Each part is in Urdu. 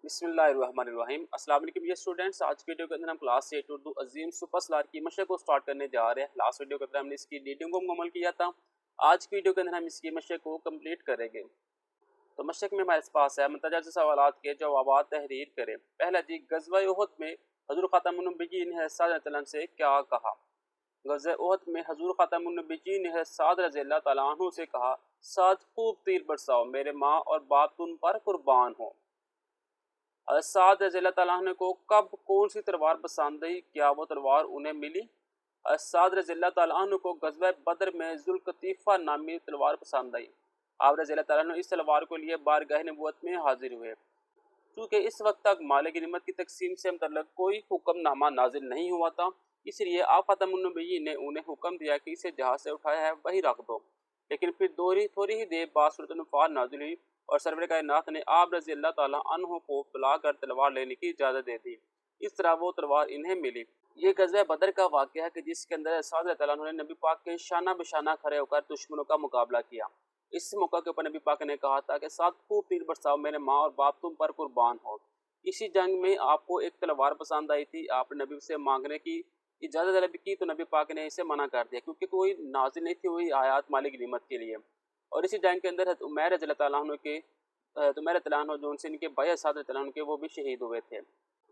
بسم اللہ الرحمن الرحیم۔ السلام علیکم یہ اسٹوڈنٹس، آج کی ویڈیو کے اندر ہم کلاس 8 اردو عظیم سپر سلار کی مشق کو سٹارٹ کرنے جا رہے ہیں۔ لاسٹ ویڈیو کے اندر ہم نے اس کی ریڈنگ کو مکمل کیا تھا، آج کی ویڈیو کے اندر ہم اس کی مشق کو کمپلیٹ کریں گے۔ تو مشق میں ہمارے پاس ہے مندرجہ ذیل سوالات کے جوابات تحریر کریں۔ پہلا جی، غزوہ احد میں حضور خاتم النبیین نے سعد رضی اللہ عنہ سے کیا کہا؟ غزوہ احد میں حضور خاتم النبیین نے سعد رضی اللہ تعالیٰ عنہ سے کہا، سعد خوب تیر برساؤ، میرے ماں اور باپ تم پر قربان ہو۔ سعد رضی اللہ تعالیٰ عنہ کو کب کون سی تلوار پسند آئی؟ کیا وہ تلوار انہیں ملی؟ سعد رضی اللہ تعالیٰ عنہ کو غزوہ بدر میں ذوالقطیفہ نامی تلوار پسند آئی۔ آپ رضی اللہ تعالیٰ عنہ اس تلوار کو لیے بارگاہ نبوت میں حاضر ہوئے۔ چونکہ اس وقت تک مال غنیمت کی تقسیم سے متعلق کوئی حکم نامہ نازل نہیں ہوا تھا، اس لیے آپ خاتم النبیین نے انہیں حکم دیا کہ اسے جہاں سے اٹھایا ہے وہی رکھ دو۔ لیکن پھر تھوڑی ہی دیر بعد سورۃ الانفال نازل ہوئی اور سرور کائنات نے آپ رضی اللہ تعالیٰ عنہ کو بلا کر تلوار لینے کی اجازت دے دی۔ اس طرح وہ تلوار انہیں ملی۔ یہ غزوہ بدر کا واقعہ ہے کہ جس کے اندر سعد رضی اللہ عنہ نے نبی پاک کے شانہ بشانہ کھڑے ہو کر دشمنوں کا مقابلہ کیا۔ اس موقع کے اوپر نبی پاک نے کہا تھا کہ سعد خوب تیر برساؤ، میرے ماں اور باپ تم پر قربان ہو۔ اسی جنگ میں آپ کو ایک تلوار پسند آئی تھی، آپ نے نبی سے مانگنے کی اجازت طلب کی تو نبی پاک نے اسے منع کر دیا کیونکہ کوئی نازل نہیں تھی ہوئی آیات مال غنیمت کے لیے۔ اور اسی جنگ کے اندر حضرت عمیر رضی اللہ تعالیٰ عنہ کے جو ان سے ان کے بھائی سعد رضی اللہ عنہ کے وہ بھی شہید ہوئے تھے۔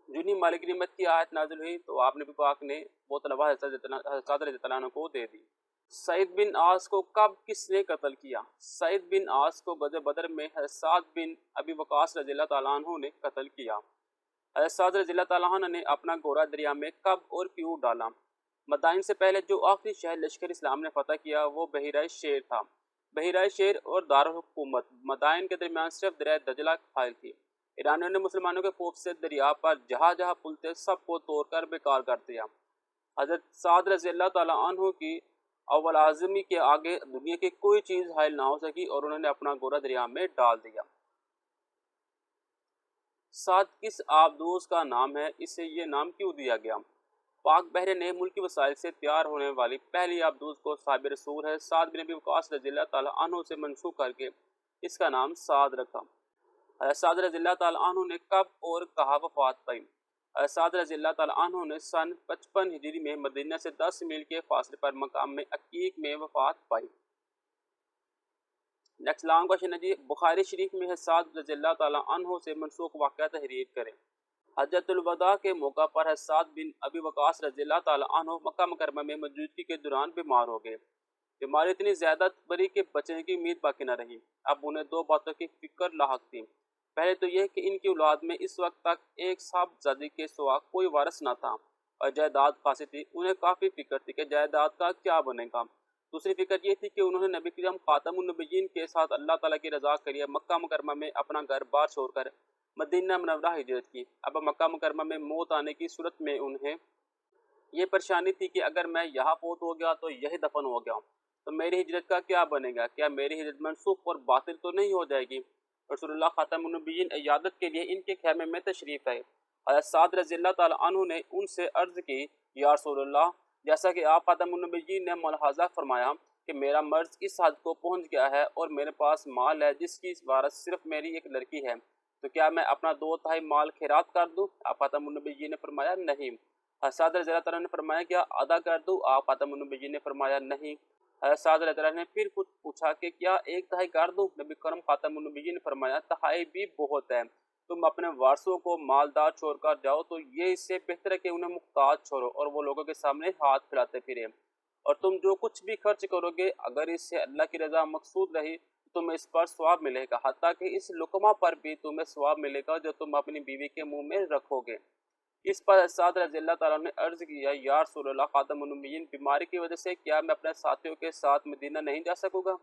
جنہیں مال غنیمت کی آیت نازل ہوئی تو آپ نبی پاک نے وہ تلوار سعد رضی اللہ عنہ کو دے دی۔ سعید بن عاص کو کب کس نے قتل کیا؟ سعید بن عاص کو غزوہ بدر میں سعد بن ابی وقاص رضی اللہ تعالیٰ عنہ نے قتل کیا۔ سعد رضی اللہ تعالیٰ عنہ نے اپنا گھوڑا دریا میں کب اور کیوں ڈالا؟ مدائن سے پہلے جو آخری شہر لشکر اسلام نے فتح کیا وہ بحیرہ شیر تھا۔ بحیرہ شیر اور دارالحکومت مدائن کے درمیان صرف دریائے دجلہ حائل تھی۔ ایرانیوں نے مسلمانوں کے خوف سے دریا پر جہاں جہاں پل تھے سب کو توڑ کر بیکار کر دیا۔ حضرت سعد رضی اللہ تعالیٰ عنہ کی اول اعظمی کے آگے دنیا کی کوئی چیز حائل نہ ہو سکی اور انہوں نے اپنا گھوڑا دریا میں ڈال دیا۔ سعد کس آبدوز کا نام ہے؟ اسے یہ نام کیوں دیا گیا؟ پاک بحر نے ملکی وسائل سے تیار ہونے والی پہلی آبدوز کو صاحب رسول ہے سعد بن ابی وقاص رضی اللہ تعالیٰ عنہ سے منسوخ کر کے اس کا نام سعد رکھا۔ سعد رضی اللہ تعالیٰ عنہ نے کب اور کہاں وفات پائی؟ سعد رضی اللہ تعالیٰ عنہ نے سن 55 ہجری میں مدینہ سے 10 میل کے فاصلے پر مقام میں عقیق میں وفات پائی۔ نیکسٹ لانگ کوشچن ہے جی، بخاری شریف میں سعد رضی اللہ تعالیٰ عنہ سے منسوخ واقعہ تحریر کریں۔ حجۃ الوداع کے موقع پر سعد بن ابی وقاص رضی اللہ تعالیٰ عنہ مکہ مکرمہ میں موجودگی کے دوران بیمار ہو گئے۔ بیماری اتنی زیادہ بڑی کہ بچنے کی امید باقی نہ رہی۔ اب انہیں دو باتوں کی فکر لاحق تھی۔ پہلے تو یہ کہ ان کی اولاد میں اس وقت تک ایک صاحبزادی کے سوا کوئی وارث نہ تھا اور جائیداد خاصی تھی۔ انہیں کافی فکر تھی کہ جائیداد کا کیا بنے گا۔ دوسری فکر یہ تھی کہ انہوں نے نبی کریم خاتم النبیین کے ساتھ اللہ تعالیٰ کی رضا کے لیے مکہ مکرمہ میں اپنا گھر بار چھوڑ کر مدینہ منورہ ہجرت کی۔ اب مکہ مکرمہ میں موت آنے کی صورت میں انہیں یہ پریشانی تھی کہ اگر میں یہاں فوت ہو گیا تو یہی دفن ہو گیا تو میری ہجرت کا کیا بنے گا؟ کیا میری ہجرت منسوخ اور باطل تو نہیں ہو جائے گی؟ رسول اللہ خاتم النبیین عیادت کے لیے ان کے خیمے میں تشریف ہے۔ حضرت سعد رضی اللہ تعالیٰ عنہ نے ان سے عرض کی، یا رسول اللہ، جیسا کہ آپ خاتم النبیین نے ملاحظہ فرمایا کہ میرا مرض اس حد کو پہنچ گیا ہے اور میرے پاس مال ہے جس کی وارث صرف میری ایک لڑکی ہے، تو کیا میں اپنا 2/3 مال خیرات کر دوں؟ آپ خاتم النبیین نے فرمایا نہیں۔ سعد رضی اللہ تعالیٰ نے فرمایا کیا ادا کر دوں؟ آپ خاتم النبیین نے فرمایا نہیں۔ سعد رضی اللہ نے پھر کچھ پوچھا کہ کیا 1/3 کر دوں؟ نبی کرم خاتم النبیین نے فرمایا 1/2 بھی بہت ہے، تم اپنے وارثوں کو مالدار چھوڑ کر جاؤ تو یہ اس سے بہتر ہے کہ انہیں محتاج چھوڑو اور وہ لوگوں کے سامنے ہاتھ پھیلاتے پھرے، اور تم جو کچھ بھی خرچ کرو گے اگر اس سے اللہ کی رضا مقصود رہی تمہیں اس پر ثواب ملے گا، حتیٰ کہ اس لقمہ پر بھی تمہیں ثواب ملے گا جو تم اپنی بیوی کے منہ میں رکھو گے۔ اس پر سعد رضی اللہ تعالیٰ نے عرض کیا، یا رسول اللہ خاتم النبیین، بیماری کی وجہ سے کیا میں اپنے ساتھیوں کے ساتھ مدینہ نہیں جا سکوں گا؟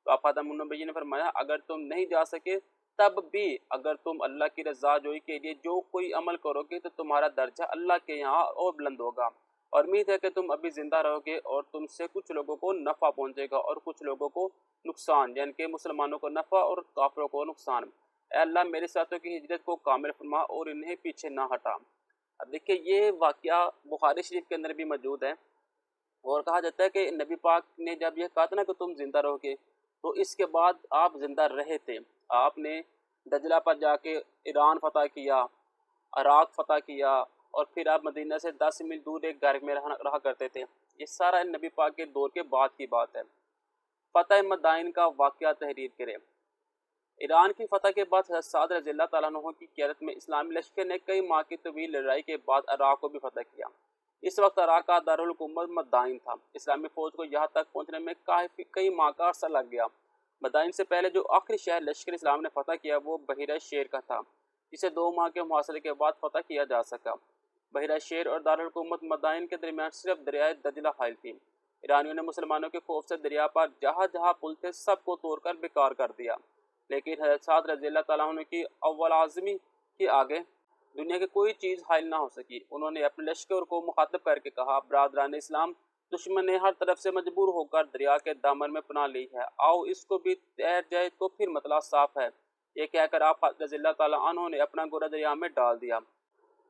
تو آپ خاتم النبیین نے فرمایا، اگر تم نہیں جا سکے تب بھی اگر تم اللہ کی رضا جوئی کے لیے جو کوئی عمل کرو گے تو تمہارا درجہ اللہ کے یہاں اور بلند ہوگا، اور امید ہے کہ تم ابھی زندہ رہو گے اور تم سے کچھ لوگوں کو نفع پہنچے گا اور کچھ لوگوں کو نقصان، یعنی کہ مسلمانوں کو نفع اور کافروں کو نقصان۔ اے اللہ میرے ساتھیوں کی ہجرت کو کامل فرما اور انہیں پیچھے نہ ہٹا۔ اب دیکھیں یہ واقعہ بخاری شریف کے اندر بھی موجود ہے، اور کہا جاتا ہے کہ نبی پاک نے جب یہ کہا تھا نا کہ تم زندہ رہو گے تو اس کے بعد آپ زندہ رہے تھے۔ آپ نے دجلہ پر جا کے ایران فتح کیا، عراق فتح کیا، اور پھر آپ مدینہ سے 10 میل دور ایک گھر میں رہا کرتے تھے۔ یہ سارا نبی پاک کے دور کے بعد کی بات ہے۔ فتح مدائن کا واقعہ تحریر کرے۔ ایران کی فتح کے بعد حضرت سعد رضی اللہ تعالیٰ عنہ کی قیادت میں اسلامی لشکر نے کئی ماہ کی طویل لڑائی کے بعد عراق کو بھی فتح کیا۔ اس وقت عراق کا دارالحکومت مدائن تھا۔ اسلامی فوج کو یہاں تک پہنچنے میں کئی ماہ کا عرصہ لگ گیا۔ مدائن سے پہلے جو آخری شہر لشکر اسلام نے فتح کیا وہ بحیرہ شیر کا تھا، جسے 2 ماہ کے محاصرے کے بعد فتح کیا جا سکا۔ بحیرہ شیر اور دارالحکومت مدائن کے درمیان صرف دریائے دجلہ حائل تھی۔ ایرانیوں نے مسلمانوں کے خوف سے دریا پر جہاں جہاں پل تھے سب کو توڑ کر بیکار کر دیا، لیکن حضرت سعد رضی اللہ تعالیٰ عنہ کی اول اعظمی کے آگے دنیا کی کوئی چیز حائل نہ ہو سکی۔ انہوں نے اپنے لشکر کو مخاطب کر کے کہا، برادران اسلام، دشمن نے ہر طرف سے مجبور ہو کر دریا کے دامن میں پناہ لی ہے، آؤ اس کو بھی تیر جائے تو پھر مسئلہ صاف ہے۔ یہ کہہ کر آپ رضی اللہ تعالیٰ عنہ نے اپنا گھوڑا دریا میں ڈال دیا۔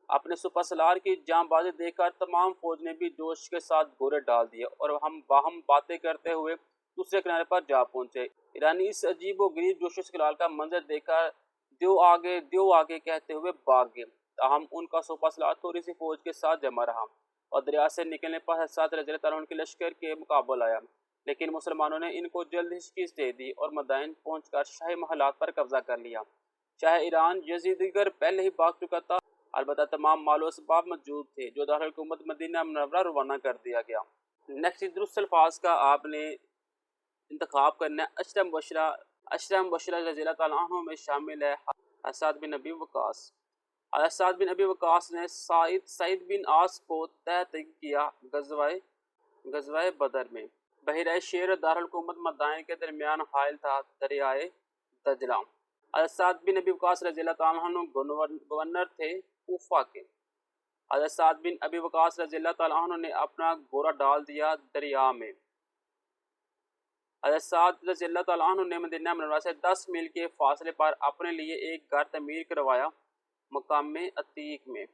اپنے سپہ سالار کی جاں بازی دیکھ کر تمام فوج نے بھی جوش کے ساتھ گھوڑے ڈال دیے اور ہم باہم باتیں کرتے ہوئے دوسرے کنارے پر جا پہنچے۔ ایرانی اس عجیب و غریب جوش و استقلال کا منظر دیکھ کر دیو آگے کہتے ہوئے بھاگ گئے، تاہم ان کا سپہ سالار تھوڑی سی فوج کے ساتھ جمع رہا اور دریا سے نکلنے پر حضرت سعد رضی اللہ تعالیٰ عنہ کے لشکر کے مقابل آیا، لیکن مسلمانوں نے ان کو جلد ہی شکست دے دی اور مدائن پہنچ کر شاہی محلات پر قبضہ کر لیا۔ چاہے ایران یزیدگر پہلے ہی بھاگ چکا تھا، البتہ تمام مال و اسباب موجود تھے، جو دارالحکومت مدینہ منورہ روانہ کر دیا گیا۔ نیکسٹ درست الفاظ کا آپ نے انتخاب کرنا ہے۔ اشرم مبشرہ رضی اللہ تعالیٰ عنہ میں شامل ہے سعد بن ابی وقاص۔ حضرت سعد بن ابی وقاص نے سعید بن عاص کو تحقیق کیا غزوہ بدر میں۔ بحیرہ شیر اور دارالحکومت مدائن کے درمیان حائل تھا دریائے دجلہ۔ حضرت سعد بن ابی وقاص رضی اللہ تعالیٰ عنہ گورنر تھے کوفہ کے۔ حضرت سعد بن ابی وقاص رضی اللہ تعالیٰ عنہ نے اپنا گھوڑا ڈال دیا دریا میں۔ حضرت سعد رضی اللہ تعالیٰ عنہ نے مدینہ منورہ سے 10 میل کے فاصلے پر اپنے لیے ایک گھر تعمیر کروایا مقام عتیق میں۔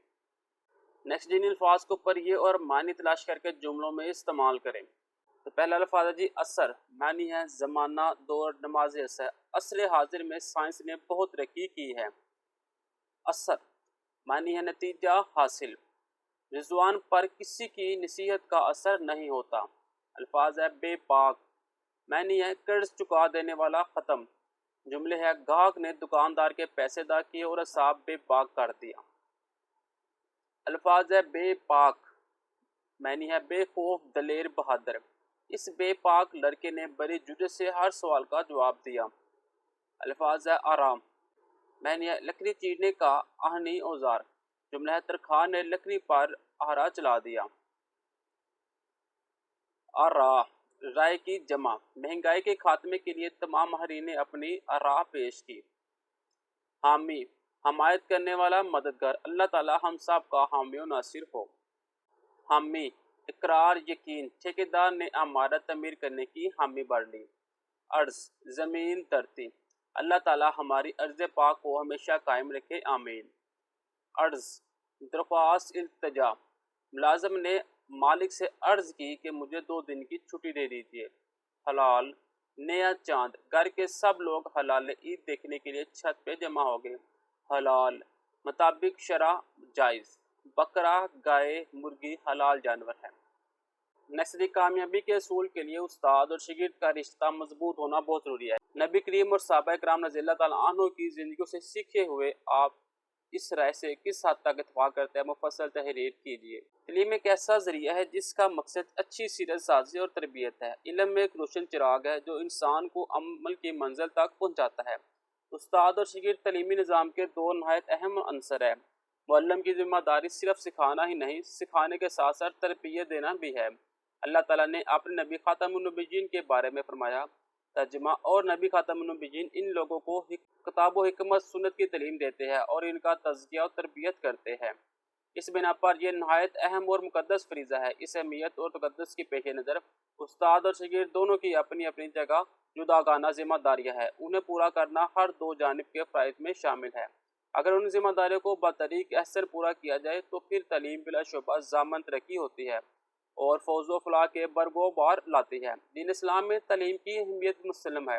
نیکسٹ جن الفاظ کو پڑھیے اور معنی تلاش کر کے جملوں میں استعمال کریں۔ تو پہلا الفاظ ہے جی عصر، معنی ہے زمانہ، دور، نماز عصر۔ عصر حاضر میں سائنس نے بہت ترقی کی ہے۔ عصر معنی ہے نتیجہ حاصل، رضوان پر کسی کی نصیحت کا اثر نہیں ہوتا۔ الفاظ ہے بے باک، معنی ہے قرض چکا دینے والا، ختم۔ جملے ہے گاہک نے دکاندار کے پیسے ادا کیے اور حساب بے باک کر دیا۔ الفاظ ہے بے پاک، معنی ہے بے خوف، دلیر، بہادر۔ اس بے پاک لڑکے نے بڑی جرأت سے ہر سوال کا جواب دیا۔ الفاظ ہے آرام، معنی ہے لکڑی چیرنے کا آہنی اوزار۔ جملہ ہے ترخان نے لکڑی پر آرا چلا دیا۔ رائے کی جمع، مہنگائی کے خاتمے کے لیے تمام ماہرین نے اپنی آراء پیش کی۔ حامی، حمایت کرنے والا، مددگار۔ اللہ تعالی ہم سب کا حامی و ناصر ہو۔ حامی، اقرار، یقین۔ ٹھیکیدار نے عمارت تعمیر کرنے کی حامی بھر لی۔ عرض، زمین، دھرتی۔ اللہ تعالی ہماری عرض پاک کو ہمیشہ قائم رکھے، آمین۔ عرض، درخواست، التجا۔ ملازم نے مالک سے عرض کی کہ مجھے 2 دن کی چھٹی دے دیجیے۔ حلال، نیا چاند۔ گھر کے سب لوگ حلال عید دیکھنے کے لیے چھت پہ جمع ہو گئے۔ حلال، مطابق شرع جائز۔ بکرا، گائے، مرغی حلال جانور ہے۔ نسلی کامیابی کے اصول کے لیے استاد اور شاگرد کا رشتہ مضبوط ہونا بہت ضروری ہے۔ نبی کریم اور صحابہ کرام رضی اللہ تعالیٰ عنہ کی زندگیوں سے سیکھے ہوئے آپ اس رائے سے کس حد تک اتفاق کرتے ہیں، مفصل تحریر کیجیے۔ علم ایک ایسا ذریعہ ہے جس کا مقصد اچھی سیرت سازی اور تربیت ہے۔ علم ایک روشن چراغ ہے جو انسان کو عمل کی منزل تک پہنچاتا ہے۔ استاد اور شاگرد تعلیمی نظام کے 2 نہایت اہم عنصر ہیں۔ معلم کی ذمہ داری صرف سکھانا ہی نہیں، سکھانے کے ساتھ ساتھ تربیت دینا بھی ہے۔ اللہ تعالیٰ نے اپنے نبی خاتم النبیین کے بارے میں فرمایا، ترجمہ، اور نبی خاتم النبیین ان لوگوں کو کتاب و حکمت سنت کی تعلیم دیتے ہیں اور ان کا تزکیہ و تربیت کرتے ہیں۔ اس بنا پر یہ نہایت اہم اور مقدس فریضہ ہے۔ اس اہمیت اور تقدس کی پیش نظر استاد اور شاگرد دونوں کی اپنی اپنی جگہ جداگانہ ذمہ داریاں ہیں۔ انہیں پورا کرنا ہر 2 جانب کے فرائض میں شامل ہے۔ اگر ان ذمہ داریوں کو بطریق احسن پورا کیا جائے تو پھر تعلیم بلا شبہ ضامن ترقی ہوتی ہے اور فوز و فلاح کے برگ و بار لاتی ہے۔ دین اسلام میں تعلیم کی اہمیت مسلم ہے۔